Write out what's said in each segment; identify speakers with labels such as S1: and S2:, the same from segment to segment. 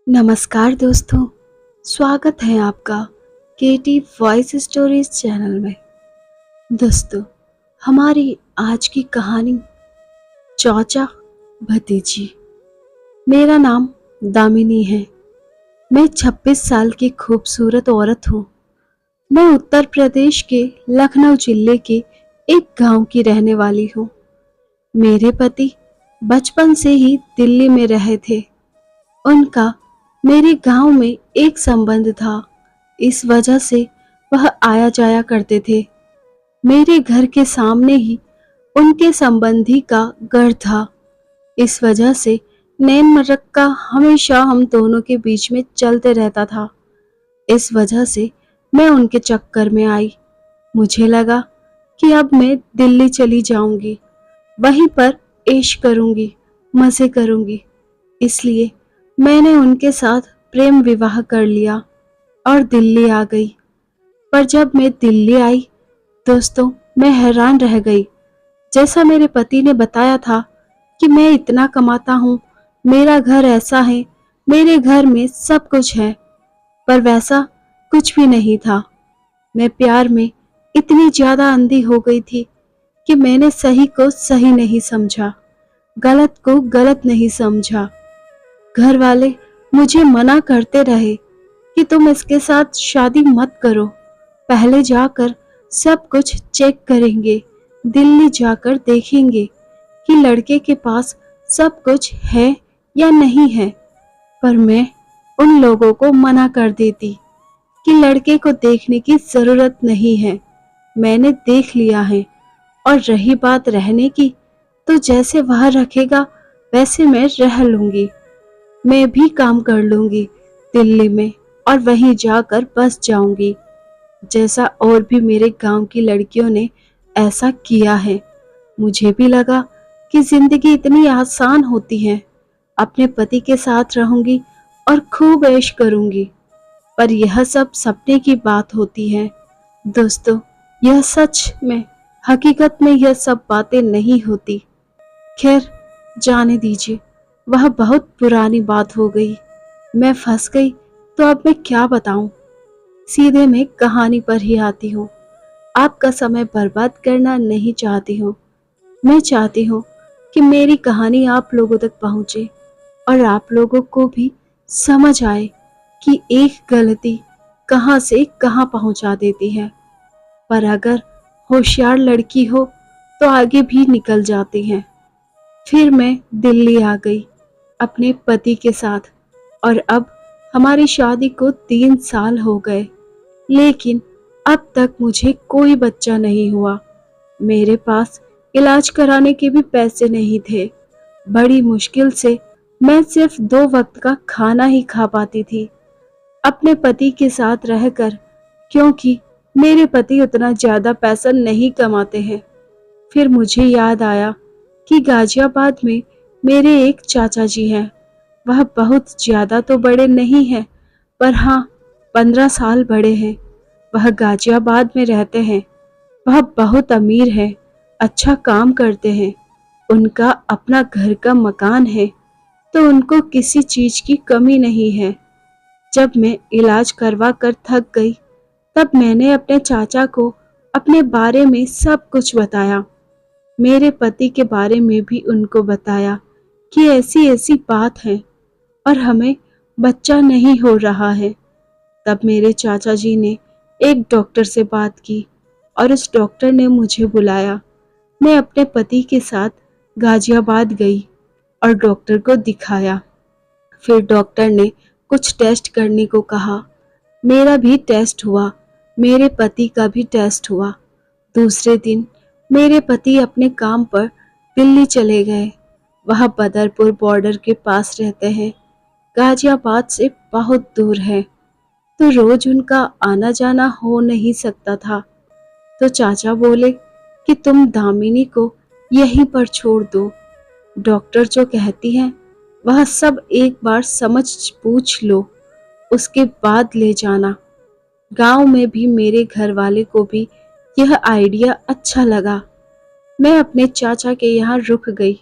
S1: नमस्कार दोस्तों, स्वागत है आपका केटी वॉइस स्टोरीज चैनल में। दोस्तों, हमारी आज की कहानी चौचा भतीजी। मेरा नाम दामिनी है। मैं 26 साल की खूबसूरत औरत हूँ। मैं उत्तर प्रदेश के लखनऊ जिले के एक गांव की रहने वाली हूँ। मेरे पति बचपन से ही दिल्ली में रहे थे। उनका मेरे गांव में एक संबंध था। इस वजह से वह आया जाया करते थे। मेरे घर के सामने ही उनके संबंधी का घर था। इस वजह से नैन मटक्का हमेशा हम दोनों के बीच में चलते रहता था। इस वजह से मैं उनके चक्कर में आई। मुझे लगा कि अब मैं दिल्ली चली जाऊंगी, वहीं पर ऐश करूंगी, मजे करूंगी। इसलिए मैंने उनके साथ प्रेम विवाह कर लिया और दिल्ली आ गई। पर जब मैं दिल्ली आई दोस्तों, मैं हैरान रह गई। जैसा मेरे पति ने बताया था कि मैं इतना कमाता हूँ, मेरा घर ऐसा है, मेरे घर में सब कुछ है, पर वैसा कुछ भी नहीं था। मैं प्यार में इतनी ज्यादा अंधी हो गई थी कि मैंने सही को सही नहीं समझा, गलत को गलत नहीं समझा। घर वाले मुझे मना करते रहे कि तुम इसके साथ शादी मत करो, पहले जाकर सब कुछ चेक करेंगे, दिल्ली जाकर देखेंगे कि लड़के के पास सब कुछ है या नहीं है। पर मैं उन लोगों को मना कर देती कि लड़के को देखने की जरूरत नहीं है, मैंने देख लिया है। और रही बात रहने की, तो जैसे वह रखेगा वैसे मैं रह लूंगी। मैं भी काम कर लूंगी दिल्ली में और वहीं जाकर बस जाऊंगी, जैसा और भी मेरे गांव की लड़कियों ने ऐसा किया है। मुझे भी लगा कि जिंदगी इतनी आसान होती है, अपने पति के साथ रहूंगी और खूब ऐश करूंगी। पर यह सब सपने की बात होती है दोस्तों, यह सच में हकीकत में यह सब बातें नहीं होती। खैर, जाने दीजिए, वह बहुत पुरानी बात हो गई। मैं फंस गई तो अब मैं क्या बताऊं। सीधे मैं कहानी पर ही आती हूँ। आपका समय बर्बाद करना नहीं चाहती हूँ। मैं चाहती हूँ कि मेरी कहानी आप लोगों तक पहुँचे और आप लोगों को भी समझ आए कि एक गलती कहाँ से कहाँ पहुँचा देती है। पर अगर होशियार लड़की हो तो आगे भी निकल जाती है। फिर मैं दिल्ली आ गई अपने पति के साथ और अब हमारी शादी को 3 साल हो गए, लेकिन अब तक मुझे कोई बच्चा नहीं हुआ। मेरे पास इलाज कराने के भी पैसे नहीं थे। बड़ी मुश्किल से मैं सिर्फ 2 वक्त का खाना ही खा पाती थी अपने पति के साथ रहकर, क्योंकि मेरे पति उतना ज्यादा पैसा नहीं कमाते हैं। फिर मुझे याद आया कि गाजियाबाद में मेरे एक चाचा जी हैं। वह बहुत ज्यादा तो बड़े नहीं हैं, पर हाँ 15 साल बड़े हैं। वह गाजियाबाद में रहते हैं। वह बहुत अमीर है, अच्छा काम करते हैं। उनका अपना घर का मकान है, तो उनको किसी चीज की कमी नहीं है। जब मैं इलाज करवा कर थक गई, तब मैंने अपने चाचा को अपने बारे में सब कुछ बताया। मेरे पति के बारे में भी उनको बताया कि ऐसी ऐसी बात है और हमें बच्चा नहीं हो रहा है। तब मेरे चाचा जी ने एक डॉक्टर से बात की और उस डॉक्टर ने मुझे बुलाया। मैं अपने पति के साथ गाजियाबाद गई और डॉक्टर को दिखाया। फिर डॉक्टर ने कुछ टेस्ट करने को कहा। मेरा भी टेस्ट हुआ, मेरे पति का भी टेस्ट हुआ। दूसरे दिन मेरे पति अपने काम पर दिल्ली चले गए। वह बदरपुर बॉर्डर के पास रहते हैं, गाजियाबाद से बहुत दूर है, तो रोज उनका आना जाना हो नहीं सकता था। तो चाचा बोले कि तुम दामिनी को यहीं पर छोड़ दो, डॉक्टर जो कहती है वह सब एक बार समझ पूछ लो, उसके बाद ले जाना। गांव में भी मेरे घर वाले को भी यह आइडिया अच्छा लगा। मैं अपने चाचा के यहाँ रुक गई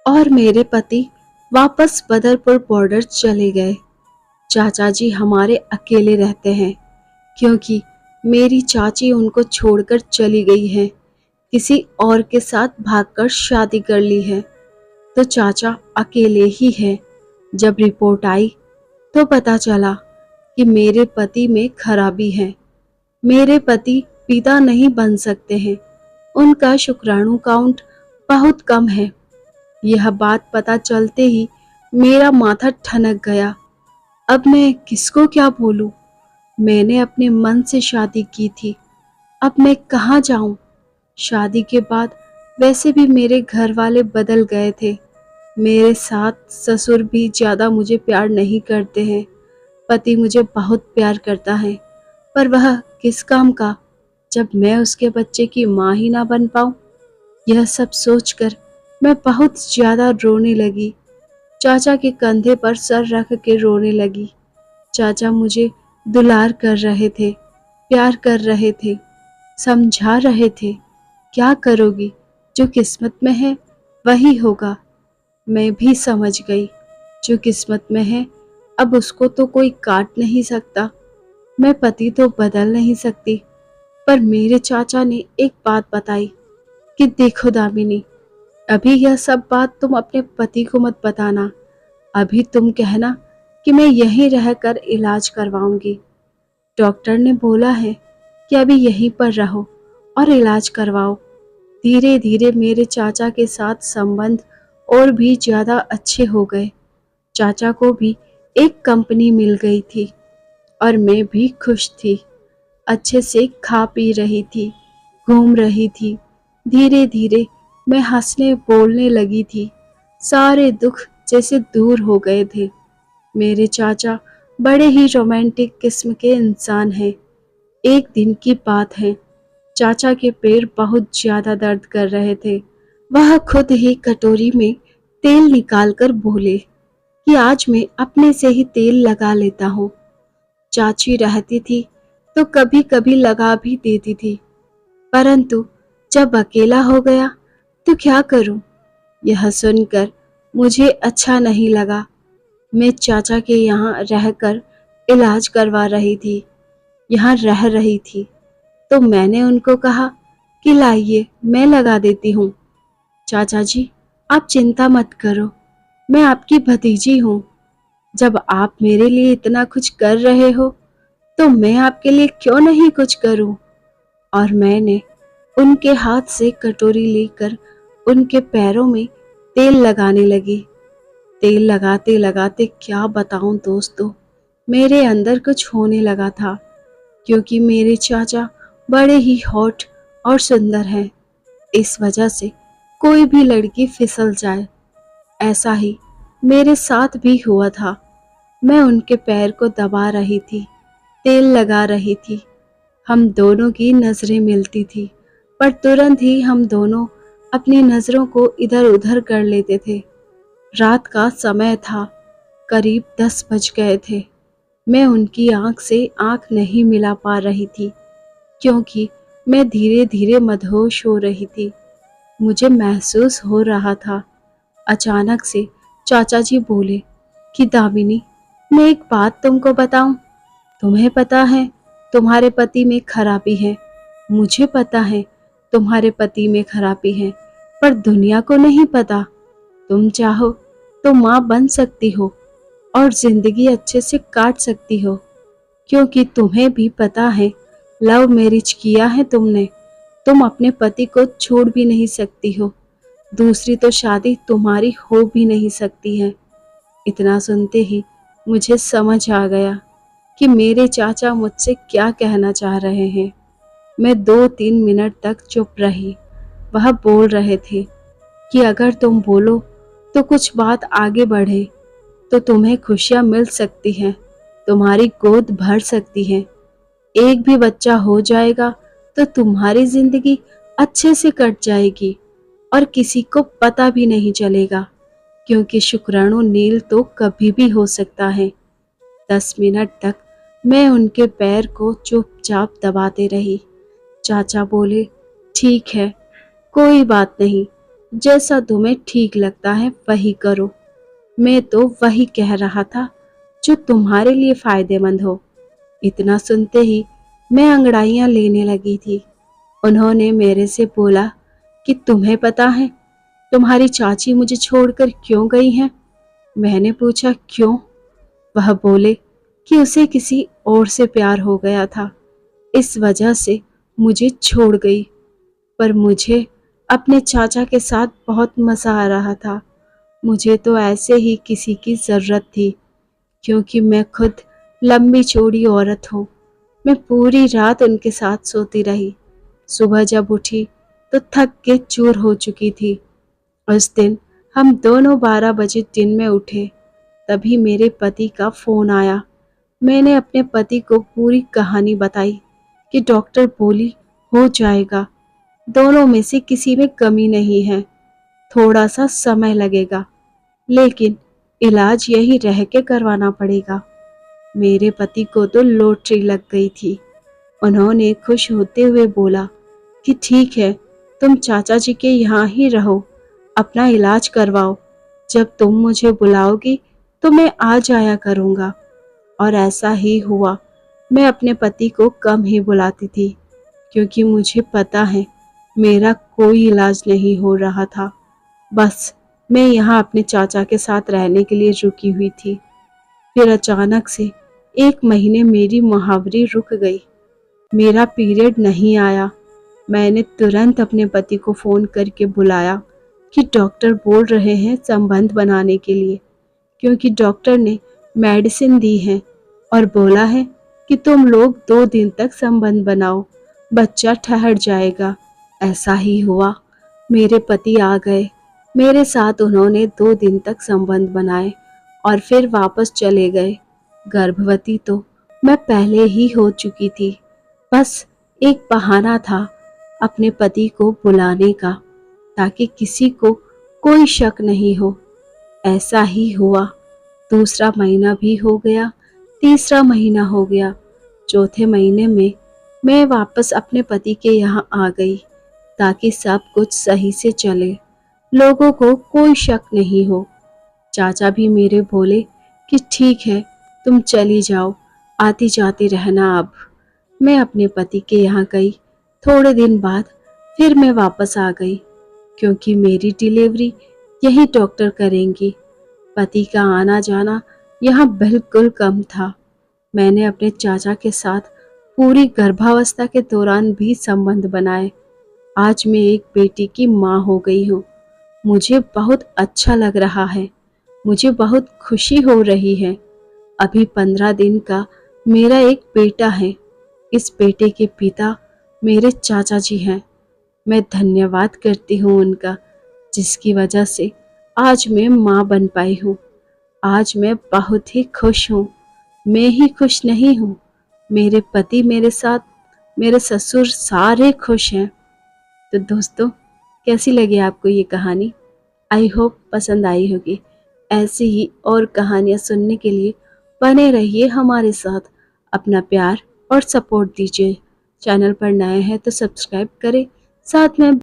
S1: और मेरे पति वापस बदरपुर बॉर्डर चले गए। चाचा जी हमारे अकेले रहते हैं क्योंकि मेरी चाची उनको छोड़कर चली गई है, किसी और के साथ भागकर शादी कर ली है। तो चाचा अकेले ही है। जब रिपोर्ट आई तो पता चला कि मेरे पति में खराबी है। मेरे पति पिता नहीं बन सकते हैं, उनका शुक्राणु काउंट बहुत कम है। यह बात पता चलते ही मेरा माथा ठनक गया। अब मैं किसको क्या बोलूं? मैंने अपने मन से शादी की थी, अब मैं कहाँ जाऊं? शादी के बाद वैसे भी मेरे घर वाले बदल गए थे। मेरे साथ ससुर भी ज़्यादा मुझे प्यार नहीं करते हैं। पति मुझे बहुत प्यार करता है, पर वह किस काम का जब मैं उसके बच्चे की माँ ही ना बन पाऊं। यह सब सोचकर मैं बहुत ज़्यादा रोने लगी। चाचा के कंधे पर सर रख के रोने लगी। चाचा मुझे दुलार कर रहे थे, प्यार कर रहे थे, समझा रहे थे, क्या करोगी, जो किस्मत में है वही होगा। मैं भी समझ गई, जो किस्मत में है अब उसको तो कोई काट नहीं सकता। मैं पति तो बदल नहीं सकती। पर मेरे चाचा ने एक बात बताई कि देखो दामिनी, अभी यह सब बात तुम अपने पति को मत बताना। अभी तुम कहना कि मैं यहीं रहकर इलाज करवाऊंगी। डॉक्टर ने बोला है कि अभी यहीं पर रहो और इलाज करवाओ। धीरे धीरे मेरे चाचा के साथ संबंध और भी ज़्यादा अच्छे हो गए। चाचा को भी एक कंपनी मिल गई थी और मैं भी खुश थी। अच्छे से खा पी रही थी, घूम रही थी। धीरे धीरे मैं हंसने बोलने लगी थी। सारे दुख जैसे दूर हो गए थे। मेरे चाचा बड़े ही रोमांटिक किस्म के इंसान हैं। एक दिन की बात है, चाचा के पैर बहुत ज्यादा दर्द कर रहे थे। वह खुद ही कटोरी में तेल निकालकर बोले कि आज मैं अपने से ही तेल लगा लेता हूँ। चाची रहती थी तो कभी कभी लगा भी देती थी, परंतु जब अकेला हो गया तो क्या करूं? यह सुनकर मुझे अच्छा नहीं लगा। मैं चाचा के यहाँ रहकर इलाज करवा रही थी, यहाँ रह रही थी। तो मैंने उनको कहा कि लाइए मैं लगा देती हूँ। चाचा जी, आप चिंता मत करो, मैं आपकी भतीजी हूँ। जब आप मेरे लिए इतना कुछ कर रहे हो तो मैं आपके लिए क्यों नहीं कुछ करूं? और मैंने उनके हाथ से कटोरी लेकर उनके पैरों में तेल लगाने लगी। तेल लगाते लगाते क्या बताऊं दोस्तों, मेरे अंदर कुछ होने लगा था, क्योंकि मेरे चाचा बड़े ही हॉट और सुंदर हैं। इस वजह से कोई भी लड़की फिसल जाए। ऐसा ही मेरे साथ भी हुआ था। मैं उनके पैर को दबा रही थी, तेल लगा रही थी। हम दोनों की नजरें मिलती थी, पर तुरंत ही हम दोनों अपनी नजरों को इधर उधर कर लेते थे। रात का समय था, करीब 10 बज गए थे। मैं उनकी आंख से आंख नहीं मिला पा रही थी, क्योंकि मैं धीरे धीरे मदहोश हो रही थी। मुझे महसूस हो रहा था। अचानक से चाचा जी बोले कि दामिनी, मैं एक बात तुमको बताऊं। तुम्हें पता है तुम्हारे पति में खराबी है, मुझे पता है तुम्हारे पति में खराबी है, पर दुनिया को नहीं पता। तुम चाहो तो माँ बन सकती हो और जिंदगी अच्छे से काट सकती हो, क्योंकि तुम्हें भी पता है लव मैरिज किया है तुमने। तुम अपने पति को छोड़ भी नहीं सकती हो, दूसरी तो शादी तुम्हारी हो भी नहीं सकती है। इतना सुनते ही मुझे समझ आ गया कि मेरे चाचा मुझसे क्या कहना चाह रहे हैं। मैं 2-3 मिनट तक चुप रही। वह बोल रहे थे कि अगर तुम बोलो तो कुछ बात आगे बढ़े तो तुम्हें खुशियां मिल सकती हैं, तुम्हारी गोद भर सकती है। एक भी बच्चा हो जाएगा तो तुम्हारी जिंदगी अच्छे से कट जाएगी और किसी को पता भी नहीं चलेगा, क्योंकि शुक्राणु नील तो कभी भी हो सकता है। 10 मिनट तक मैं उनके पैर को चुपचाप दबाते रही। चाचा बोले, ठीक है, कोई बात नहीं, जैसा तुम्हें ठीक लगता है वही करो। मैं तो वही कह रहा था, जो तुम्हारे लिए फायदेमंद हो। इतना सुनते ही मैं अंगड़ाइयां लेने लगी थी। उन्होंने मेरे से बोला कि तुम्हें पता है तुम्हारी चाची मुझे छोड़कर क्यों गई हैं? मैंने पूछा क्यों? वह बोले कि उसे किसी और से प्यार हो गया था, इस वजह से मुझे छोड़ गई। पर मुझे अपने चाचा के साथ बहुत मज़ा आ रहा था। मुझे तो ऐसे ही किसी की ज़रूरत थी, क्योंकि मैं खुद लंबी चौड़ी औरत हूँ। मैं पूरी रात उनके साथ सोती रही। सुबह जब उठी तो थक के चूर हो चुकी थी। उस दिन हम दोनों 12 बजे दिन में उठे। तभी मेरे पति का फ़ोन आया। मैंने अपने पति को पूरी कहानी बताई कि डॉक्टर बोली हो जाएगा, दोनों में से किसी में कमी नहीं है, थोड़ा सा समय लगेगा, लेकिन इलाज यही रह के करवाना पड़ेगा। मेरे पति को तो लॉटरी लग गई थी। उन्होंने खुश होते हुए बोला कि ठीक है, तुम चाचा जी के यहाँ ही रहो, अपना इलाज करवाओ। जब तुम मुझे बुलाओगी तो मैं आ जाया करूँगा। और ऐसा ही हुआ। मैं अपने पति को कम ही बुलाती थी, क्योंकि मुझे पता है मेरा कोई इलाज नहीं हो रहा था। बस मैं यहाँ अपने चाचा के साथ रहने के लिए रुकी हुई थी। फिर अचानक से 1 महीने मेरी मुहावरी रुक गई। मेरा पीरियड नहीं आया। मैंने तुरंत अपने पति को फ़ोन करके बुलाया कि डॉक्टर बोल रहे हैं संबंध बनाने के लिए, क्योंकि डॉक्टर ने मेडिसिन दी है और बोला है कि तुम लोग 2 दिन तक संबंध बनाओ, बच्चा ठहर जाएगा। ऐसा ही हुआ। मेरे पति आ गए। मेरे साथ उन्होंने 2 दिन तक संबंध बनाए और फिर वापस चले गए। गर्भवती तो मैं पहले ही हो चुकी थी। बस एक बहाना था अपने पति को बुलाने का, ताकि किसी को कोई शक नहीं हो। ऐसा ही हुआ। दूसरा महीना भी हो गया, तीसरा महीना हो गया। चौथे महीने में मैं वापस अपने पति के यहाँ आ गई, ताकि सब कुछ सही से चले, लोगों को कोई शक नहीं हो। चाचा भी मेरे बोले कि ठीक है, तुम चली जाओ, आती जाती रहना अब। मैं अपने पति के यहाँ गई। थोड़े दिन बाद फिर मैं वापस आ गई, क्योंकि मेरी डिलीवरी यही डॉक्टर करेंगी। पति का आना जाना यहाँ बिल्कुल कम था। मैंने अपने चाचा के साथ पूरी गर्भावस्था के दौरान भी संबंध बनाए। आज मैं एक बेटी की माँ हो गई हूँ। मुझे बहुत अच्छा लग रहा है। मुझे बहुत खुशी हो रही है। अभी 15 दिन का मेरा एक बेटा है। इस बेटे के पिता मेरे चाचा जी हैं। मैं धन्यवाद करती हूँ उनका, जिसकी वजह से आज मैं माँ बन पाई हूँ। आज मैं बहुत ही खुश हूँ। मैं ही खुश नहीं हूँ, मेरे पति मेरे साथ, मेरे ससुर सारे खुश हैं। तो दोस्तों, कैसी लगी आपको ये कहानी? आई होप पसंद आई होगी। ऐसी ही और कहानियाँ सुनने के लिए बने रहिए हमारे साथ। अपना प्यार और सपोर्ट दीजिए। चैनल पर नए हैं तो सब्सक्राइब करें, साथ में